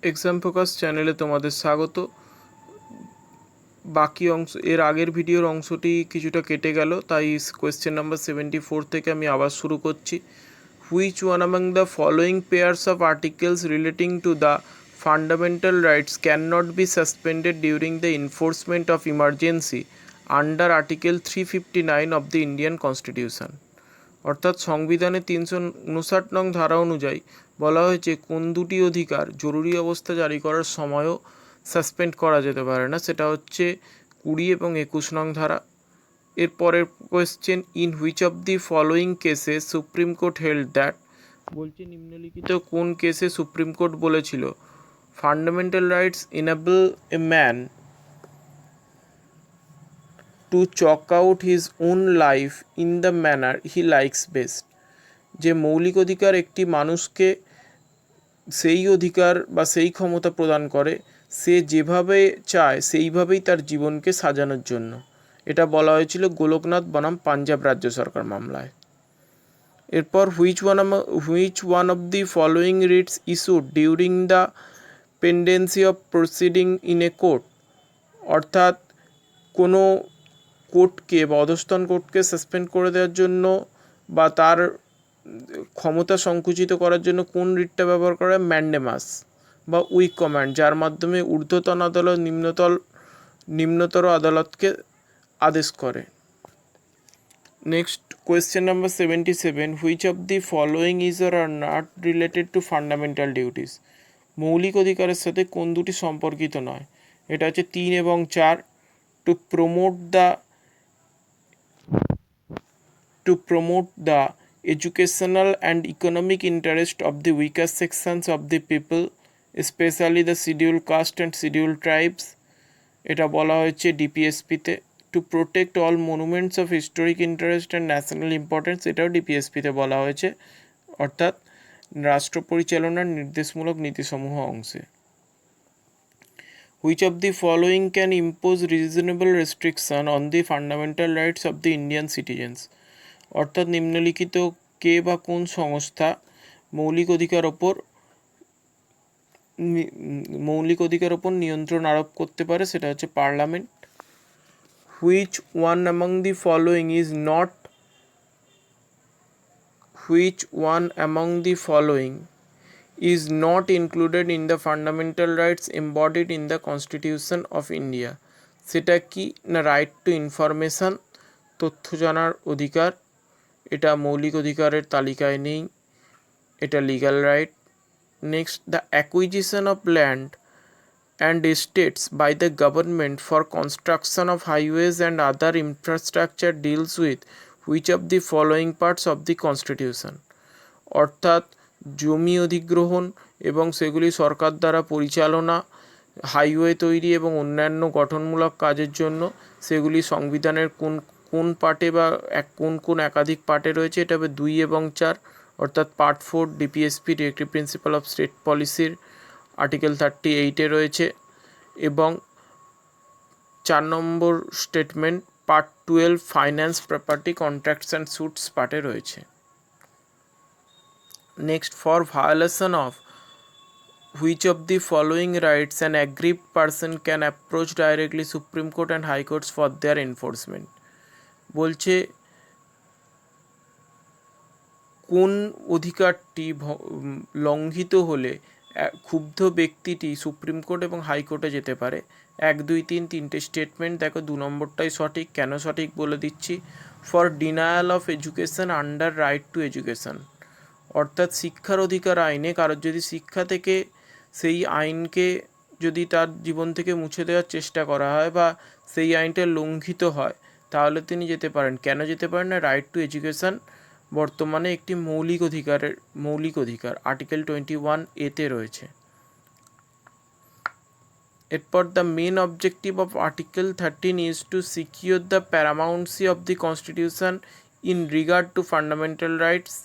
Exam focus চ্যানেলে তোমাদের স্বাগত। বাকি অংশ এর আগের ভিডিওর অংশটি কিছুটা কেটে গেল, তাই কোয়েশ্চেন নাম্বার 74 থেকে আমি আবার শুরু করছি। Which one among the following pairs of articles relating to the fundamental rights can not B suspended during the enforcement of emergency under article 359 of the Indian constitution. অর্থাৎ সংবিধানের 359 নং ধারা অনুযায়ী বলা হয়েছে কোন দুটি অধিকার জরুরি অবস্থা জারি করার সময়ও সাসপেন্ড করা যেতে পারে না, সেটা হচ্ছে 20 এবং 21 নং ধারা। এরপরের question, in which of the following কেসে সুপ্রিম কোর্ট হেল্ড দ্যাট, বলছে নিম্নলিখিত কোন কেসে সুপ্রিম কোর্ট বলেছিল fundamental rights enable a man to chalk out his own life in the manner he likes best. যে মৌলিক অধিকার একটি মানুষকে সেই অধিকার বা সেই ক্ষমতা প্রদান করে সে যেভাবে চায় সেইভাবেই তার জীবনকে সাজানোর জন্য। এটা বলা হয়েছিল গোলকনাথ বনাম পাঞ্জাব রাজ্য সরকার মামলায়। এরপর which one of the following Ritz issued during the পেন্ডেন্সি of proceeding in a court, অর্থাৎ কোনো কোর্টকে বা অধস্তন কোর্টকে সাসপেন্ড করে দেওয়ার জন্য বা তার ক্ষমতা সংকুচিত করার জন্য কোন রিটটা ব্যবহার করা হয়? ম্যান্ডেমাস বা উইক কমান্ড, যার মাধ্যমে ঊর্ধ্বতন আদালত নিম্নতর আদালতকে আদেশ করে। Next question number 77, which of the following is are not related to fundamental duties. মৌলিক অধিকারের সাথে কোন দুটি সম্পর্কিত নয়? এটা হচ্ছে 3 এবং 4। To promote the educational and economic interest of the weaker sections of the people, especially the scheduled caste and scheduled tribes, এটা বলা হয়েছে ডিপিএসপিতে। To protect all monuments of historic interest and national importance, এটাও ডিপিএসপিতে বলা হয়েছে, অর্থাৎ রাষ্ট্র পরিচালনার নির্দেশমূলক নীতিসমূহ অংশে। Which of the following can impose reasonable restriction on the fundamental rights of the Indian citizens? অর্থাৎ নিম্নলিখিত কে বা কোন সংস্থা মৌলিক অধিকার ওপর নিয়ন্ত্রণ আরোপ করতে পারে? সেটা হচ্ছে parliament. Which one among the following is not included in the fundamental rights embodied in the Constitution of India? সেটা কি না রাইট টু ইনফরমেশন, তথ্য জানার অধিকার, এটা মৌলিক অধিকারের তালিকায় নেই, এটা legal right. Next, the acquisition of land and estates by the government for construction of highways and other infrastructure deals with which of the following parts of the constitution? অর্থাৎ জমি অধিগ্রহণ এবং সেগুলি সরকার দ্বারা পরিচালনা, হাইওয়ে তৈরি এবং অন্যান্য গঠনমূলক কাজের জন্য সেগুলি সংবিধানের কোন পার্টে বা কোন একাধিক পার্টে রয়েছে? এটা হবে 2 এবং 4, অর্থাৎ part 4 DPSP directive principal of state পলিসির আর্টিকেল 38-এ রয়েছে, এবং 4 নম্বর statement part 12 finance, property, contracts and suits পার্টে রয়েছে। Next, for violation of which of the following rights an aggrieved person can approach directly supreme court and high courts for their enforcement. বলছে কোন অধিকারটি লঙ্ঘিত হলে ক্ষুব্ধ ব্যক্তিটি সুপ্রিম কোর্ট এবং হাইকোর্টে যেতে পারে? 1, 2, 3 তিনটে স্টেটমেন্ট দেখো, 2 নম্বরটাই সঠিক। কেন সঠিক বলে দিচ্ছি। For denial of education under right two education, অর্থাৎ শিক্ষার অধিকার আইনে কারোর যদি শিক্ষা থেকে সেই আইনকে যদি তার জীবন থেকে মুছে দেওয়ার চেষ্টা করা হয় বা সেই আইনটা লঙ্ঘিত হয় তাহলে তিনি যেতে পারেন। কেন যেতে পারেন না? রাইট টু এডুকেশন বর্তমানে একটি মৌলিক অধিকার আর্টিকেল 21A-তে রয়েছে। এরপর the main objective of article 13 is to secure the paramountcy of the constitution in regard to fundamental rights.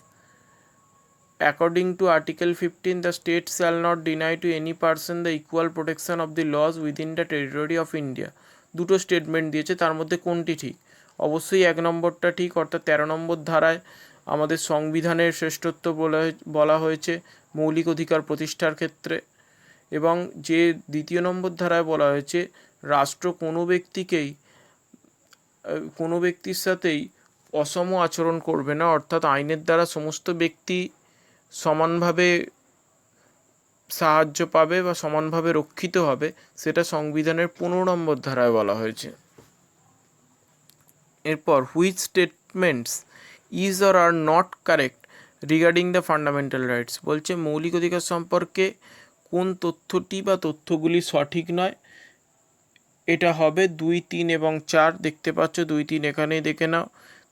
According to Article 15, the state shall not deny to any person the equal protection of the laws within the territory of India. দুটো statement দিয়েছে, তার মধ্যে কোনটি ঠিক? অবশ্যই 1 নম্বরটা ঠিক, অর্থাৎ 13 নম্বর ধারায় আমাদের সংবিধানের শ্রেষ্ঠত্ব বলা হয়েছে মৌলিক অধিকার প্রতিষ্ঠার ক্ষেত্রে। এবং যে 2 নম্বর ধারায় বলা হয়েছে রাষ্ট্র কোনো ব্যক্তির সাথেই অসম আচরণ করবে না, অর্থাৎ আইনের দ্বারা সমস্ত ব্যক্তি সমানভাবে সাহায্য পাবে বা সমানভাবে রক্ষিত হবে, সেটা সংবিধানের 15 নম্বর ধারায় বলা হয়েছে। এরপর which statements is or are not correct regarding the fundamental rights, বলছে মৌলিক অধিকার সম্পর্কে কোন তথ্যটি বা তথ্যগুলি সঠিক নয়। এটা হবে 2, 3 এবং 4, দেখতে পাচ্ছ 2, 3 এখানেই দেখে নাও।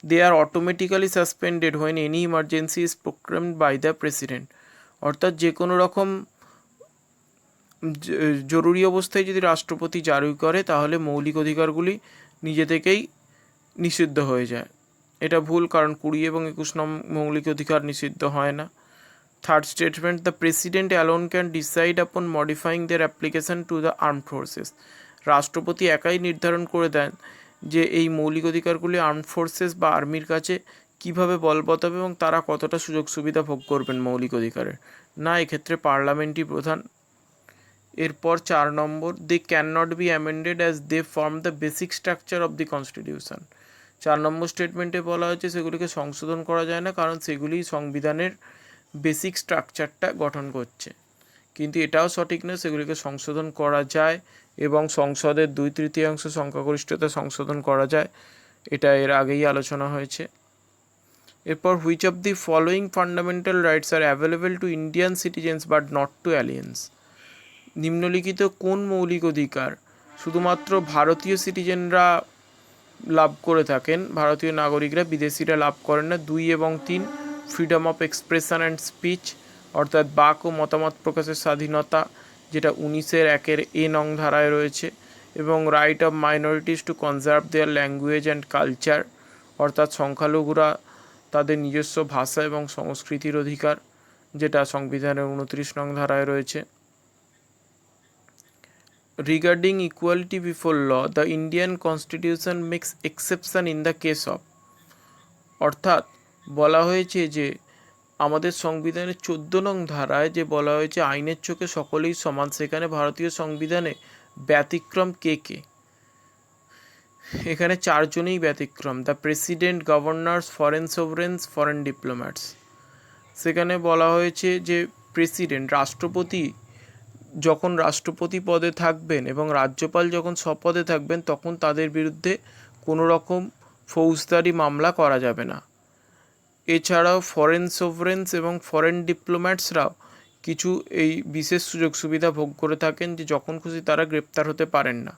They are automatically suspended when any emergency is proclaimed by the president, অর্থাৎ যে কোনো রকম জরুরি অবস্থায় যদি রাষ্ট্রপতি জারি করে তাহলে মৌলিক অধিকারগুলি নিজে থেকেই নিষিদ্ধ হয়ে যায়। এটা ভুল, কারণ 20 এবং 21 নম্বর মৌলিক অধিকার নিষিদ্ধ হয় না। Third statement, the president alone can decide upon modifying their application to the armed forces, রাষ্ট্রপতি একাই নির্ধারণ করে দেন যে এই মৌলিক অধিকারগুলি আর্মড ফোর্সেস বা আর্মির কাছে কীভাবে বলবৎ হবে এবং তারা কতটা সুযোগ সুবিধা ভোগ করবেন মৌলিক অধিকারের, না এক্ষেত্রে পার্লামেন্টই প্রধান। এরপর 4 number, they can not be amended as they form the basic structure of the constitution, 4 number স্টেটমেন্টে বলা হয়েছে সেগুলিকে সংশোধন করা যায় না, কারণ সেগুলি সংবিধানের বেসিক স্ট্রাকচারটা গঠন করছে। কিন্তু এটাও সঠিক নয়, সেগুলিকে সংশোধন করা যায় এবং সংসদের 2/3 সংখ্যাগরিষ্ঠতা সংশোধন করা যায়, এটা এর আগেই আলোচনা হয়েছে। এরপর which of the following fundamental rights are available to Indian citizens but not to aliens, নিম্নলিখিত কোন মৌলিক অধিকার শুধুমাত্র ভারতীয় সিটিজেনরা লাভ করে থাকেন, ভারতীয় নাগরিকরা, বিদেশিরা লাভ করেন না। 2 এবং 3, freedom of expression and speech, অর্থাৎ বাক ও মতামত প্রকাশের স্বাধীনতা, যেটা 19(1) নং ধারায় রয়েছে, এবং right of minorities to conserve their language and culture, অর্থাৎ সংখ্যালঘুরা তাদের নিজস্ব ভাষা এবং সংস্কৃতির অধিকার, যেটা সংবিধানের 29 নং ধারায় রয়েছে। Regarding equality before law, the Indian constitution makes exception in the case of, অর্থাৎ বলা হয়েছে যে আমাদের সংবিধানের 14 নং ধারায় যে বলা হয়েছে আইনের চোখে সকলেই সমান, সেখানে ভারতীয় সংবিধানে ব্যতিক্রম কে কে, এখানে 4 জনেই ব্যতিক্রম, the president, governors, foreign sovereigns, foreign diplomats. সেখানে বলা হয়েছে যে প্রেসিডেন্ট, রাষ্ট্রপতি যখন রাষ্ট্রপতি পদে থাকবেন এবং রাজ্যপাল যখন স্বপদে থাকবেন তখন তাদের বিরুদ্ধে কোনো রকম ফৌজদারি মামলা করা যাবে না। এছাড়াও ফরেন সোভরেন্স এবং ফরেন ডিপ্লোম্যাটসরাও কিছু এই বিশেষ সুযোগ সুবিধা ভোগ করে থাকেন যে যখন খুশি তারা গ্রেপ্তার হতে পারেন না।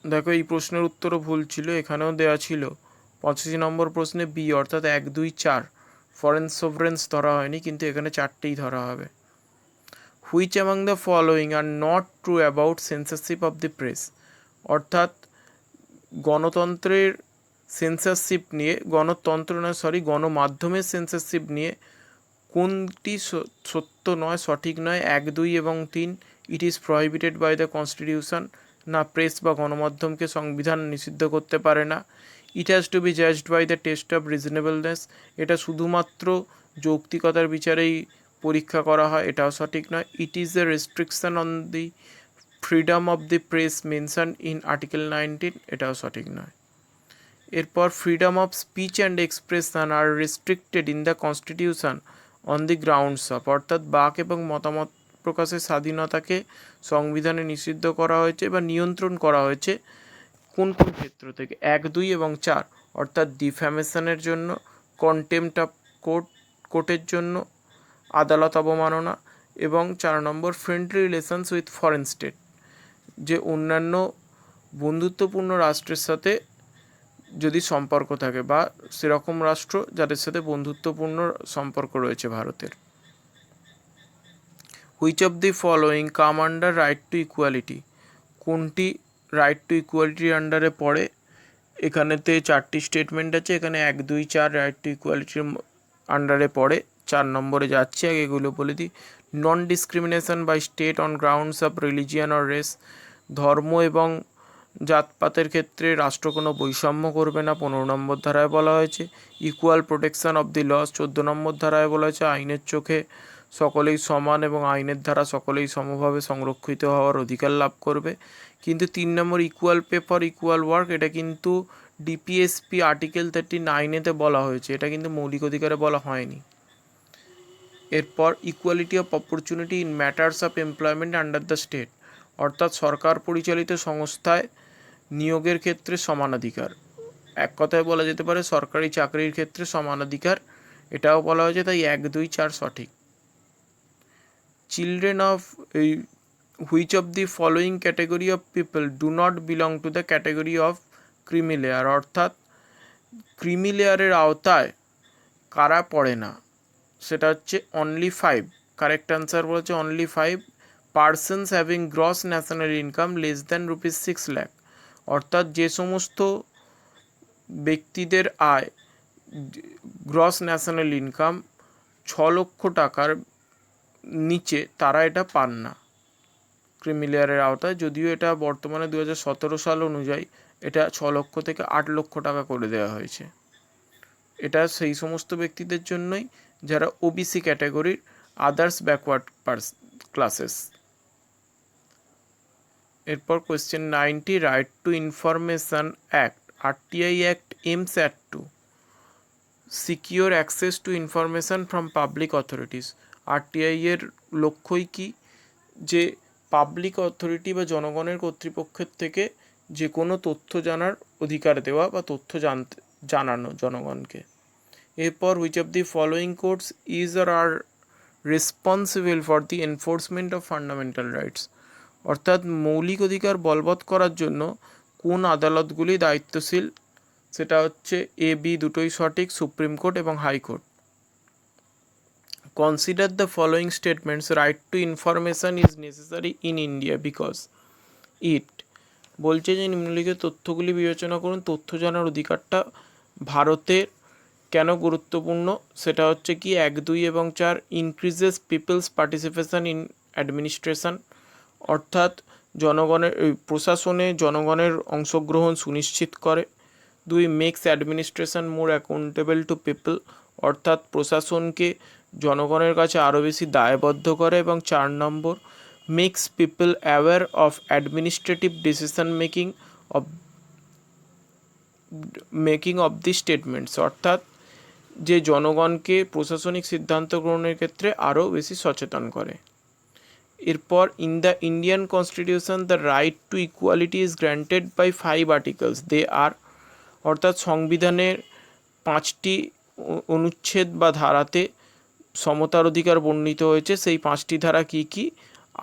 দেখো এই প্রশ্নের উত্তরও ভুল ছিল, এখানেও দেওয়া ছিল 85 নম্বর প্রশ্নে বি, অর্থাৎ 1, 2, 4 ফরেন সোভরেন্স ধরা হয়নি, কিন্তু এখানে 4টেই ধরা হবে। Which among the following are not true about censorship of the press, অর্থাৎ গণতন্ত্রের সেন্সরশিপ নিয়ে, গণমাধ্যমের সেন্সরশিপ নিয়ে কোনটি সত্য নয়, সঠিক নয়? 1, 2 এবং 3, it is prohibited by the constitution, না প্রেস বা গণমাধ্যমকে সংবিধান নিষিদ্ধ করতে পারে না। It has to be judged by the test of reasonableness, এটা শুধুমাত্র যৌক্তিকতার বিচারেই পরীক্ষা করা হয়, এটাও সঠিক নয়। It is a restriction on the freedom of the press mention in article 19, এটাও সঠিক নয়। এরপর freedom of speech and expression R restricted in the constitution on the grounds of, অর্থাৎ বাক এবং মতামত প্রকাশের স্বাধীনতাকে সংবিধানে নিষিদ্ধ করা হয়েছে বা নিয়ন্ত্রণ করা হয়েছে কোন কোন ক্ষেত্র থেকে? 1, 2 এবং 4, অর্থাৎ ডিফ্যামেশনের জন্য, কন্টেম্পট অফ কোর্টের জন্য, আদালত অবমাননা, এবং 4 number friendly relations with foreign state, যে অন্যান্য বন্ধুত্বপূর্ণ রাষ্ট্রের সাথে যদি সম্পর্ক থাকে বা সেরকম রাষ্ট্র যাদের সাথে বন্ধুত্বপূর্ণ সম্পর্ক রয়েছে ভারতের। Which of the following come under right to equality, কোনটি রাইট টু ইকুয়ালিটির আন্ডারে পড়ে? এখানেতে 4টি স্টেটমেন্ট আছে, এখানে 1, 2, 4 রাইট টু ইকুয়ালিটির আন্ডারে পড়ে। 4 নম্বরে যাচ্ছে, আগে এগুলো বলে দিই। Non discrimination by state on grounds of religion or race, ধর্ম এবং জাতপাতের ক্ষেত্রে রাষ্ট্র কোনো বৈষম্য করবে না, 15 নম্বর ধারায় বলা হয়েছে। Equal protection of the laws, 14 নম্বর ধারায় বলা হয়েছে। আইনের চোখে সকলেই সমান এবং আইনের ধারা সকলেই সমভাবে সংরক্ষিত হওয়ার অধিকার লাভ করবে। কিন্তু 3 number equal pay for equal work, এটা কিন্তু ডিপিএসপি আর্টিকেল 39-এতে বলা হয়েছে, এটা কিন্তু মৌলিক অধিকারে বলা হয়নি। এরপর equality of opportunity in matters of employment under the state, অর্থাৎ সরকার পরিচালিত সংস্থায় নিয়োগের ক্ষেত্রে সমানাধিকার। এক কথায় বলা যেতে পারে সরকারি চাকরির ক্ষেত্রে সমানাধিকার, এটাও বলা হয়েছে, তাই 1, 2, 4 সঠিক। Children of which of the following category of people do not belong to the category of creamy layer, অর্থাৎ ক্রিমি লেয়ারের আওতায় কারা পড়ে না, সেটা হচ্ছে অনলি 5। কারেক্ট আনসার বলেছে only 5 persons having gross national income less than ₹6 lakh, অর্থাৎ যে সমস্ত ব্যক্তিদের আয় গ্রস ন্যাশনাল ইনকাম 6 লক্ষ টাকার নিচে, তারা এটা পান না ক্রিমি লেয়ারের আওতায়। যদিও এটা বর্তমানে 2017 সাল অনুযায়ী এটা 6 লক্ষ থেকে 8 লক্ষ টাকা করে দেওয়া হয়েছে। এটা সেই সমস্ত ব্যক্তিদের জন্যই যারা ওবিসি ক্যাটাগরির, আদার্স ব্যাকওয়ার্ড ক্লাসেস। এরপর question 90, right two information act, RTI act aims at to secure access to information from public authorities. RTI এর লক্ষ্যই কি, যে পাবলিক অথরিটি বা জনগণের কর্তৃপক্ষের থেকে যে কোনো তথ্য জানার অধিকার দেওয়া বা তথ্য জানানো জনগণকে। এরপর which of the following courts is or are responsible for the enforcement of fundamental rights, অর্থাৎ মৌলিক অধিকার বলবৎ করার জন্য কোন আদালতগুলি দায়িত্বশীল, সেটা হচ্ছে এ বি দুটোই সঠিক, সুপ্রিম কোর্ট এবং high court. Consider the following statements, right two information is necessary in India because it, বলছে যে নিম্নলিখিত তথ্যগুলি বিবেচনা করুন, তথ্য জানার অধিকারটা ভারতের কেন গুরুত্বপূর্ণ, সেটা হচ্ছে কি 1, 2 এবং 4 increases people's participation in administration, অর্থাৎ জনগণের প্রশাসনে জনগণের অংশগ্রহণ সুনিশ্চিত করে। 2, makes administration more accountable to people, অর্থাৎ প্রশাসনকে জনগণের কাছে আরও বেশি দায়বদ্ধ করে। এবং 4 number, makes people aware of administrative decision making of the statements, অর্থাৎ যে জনগণকে প্রশাসনিক সিদ্ধান্ত গ্রহণের ক্ষেত্রে আরও বেশি সচেতন করে। এরপর in the Indian constitution the right to equality is granted by 5 articles, they are, অর্থাৎ সংবিধানের 5টি অনুচ্ছেদ বা ধারাতে সমতার অধিকার বর্ণিত হয়েছে। সেই 5টি ধারা কি কি,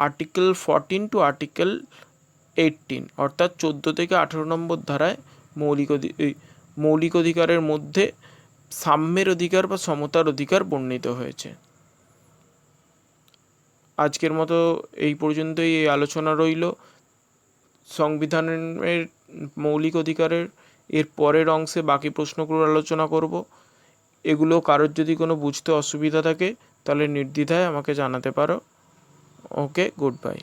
আর্টিকেল 14 টু আর্টিকেল 18, অর্থাৎ 14 থেকে 18 নম্বর ধারায় মৌলিক অধিকারের মধ্যে সাম্যের অধিকার বা সমতার অধিকার বর্ণিত হয়েছে। আজকের মতো এই পর্যন্তই এই আলোচনা রইল। সংবিধানের মৌলিক অধিকারের এর পরের অংশে বাকি প্রশ্নগুলোর আলোচনা করব। এগুলো কারোর যদি কোনো বুঝতে অসুবিধা থাকে তাহলে নির্দ্বিধায় আমাকে জানাতে পারো। ওকে, গুড বাই।